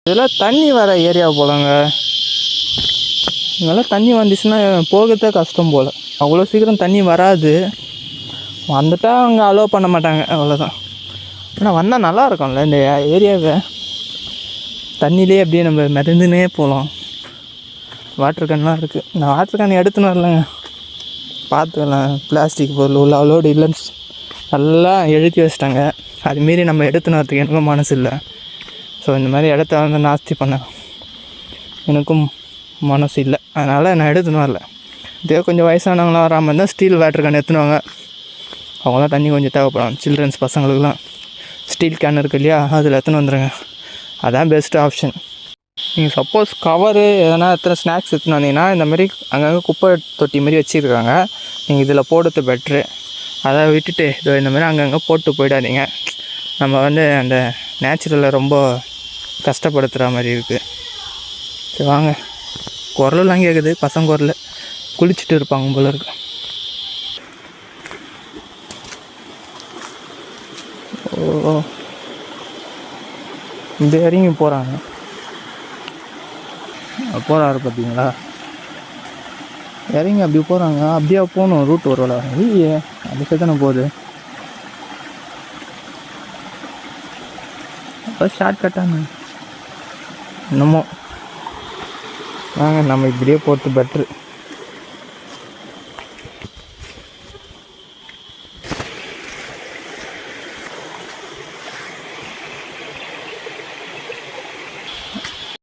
இதெல்லாம் தண்ணி வர ஏரியா போலங்க. இதெல்லாம் தண்ணி வந்துச்சுன்னா போகிறதே கஷ்டம் போல். அவ்வளோ சீக்கிரம் தண்ணி வராது. வந்துட்டால் அவங்க அலோவ் பண்ண மாட்டாங்க, அவ்வளோதான். ஆனால் வந்தால் நல்லா இருக்கும்ல இந்த ஏரியாவை. தண்ணியிலே அப்படியே நம்ம மிதந்துனே போகலாம். வாட்டர் கேன்லாம் இருக்குது. நான் வாட்டர் கேன் எடுத்துன்னு வரலங்க, பார்த்துக்கலாம். பிளாஸ்டிக் பொருள் உள்ள அலோடு இல்லைன்னு நல்லா எழுதி வச்சிட்டாங்க. அதுமாரி நம்ம எடுத்துன்னு வரதுக்கு எனக்கும் மனசு இல்லை. ஸோ இந்த மாதிரி இடத்த வந்து நாஸ்தி பண்ண எனக்கும் மனசு இல்லை. அதனால் நான் எடுத்துன்னு வரல. இதே கொஞ்சம் வயசானவங்களாம் வராமல் இருந்தால் ஸ்டீல் வாட்டர் கேன் எடுத்துன்னு வாங்க. அவங்களாம் தண்ணி கொஞ்சம் தேவைப்படும். சில்ட்ரன்ஸ் பசங்களுக்குலாம் ஸ்டீல் கேன் இருக்குது இல்லையா, அதில் எடுத்துன்னு வந்துடுங்க. அதுதான் பெஸ்ட்டு ஆப்ஷன். நீங்கள் சப்போஸ் கவரு எதனா ஸ்நாக்ஸ் எடுத்துன்னு வந்தீங்கன்னா இந்தமாரி அங்கங்கே குப்பை தொட்டி மாரி வச்சுருக்காங்க. நீங்கள் இதில் போடுறது பெட்ரு. அதை விட்டுட்டு இதோ இந்தமாரி அங்கங்கே போட்டு போயிடாதீங்க. நம்ம வந்து அந்த நேச்சுரலை ரொம்ப கஷ்டப்படுத்துகிற மாதிரி இருக்குது. சரி வாங்க, குரலெலாம் கேட்குது, பசங்க குரல். குளிச்சுட்டு இருப்பாங்க போல இருக்கு. ஓ, இந்த இறங்கி போகிறாங்க. போகிறாரு பார்த்தீங்களா, இறங்கி அப்படி போகிறாங்க. அப்படியே போகணும், ரூட் ஒரு வேலை இல்லையே, அதுக்கு தானே போகுது. ஷார்ட் கட்டாங்க இன்னமும். வாங்க நம்ம இப்படியே போட்டு பெட்ரு.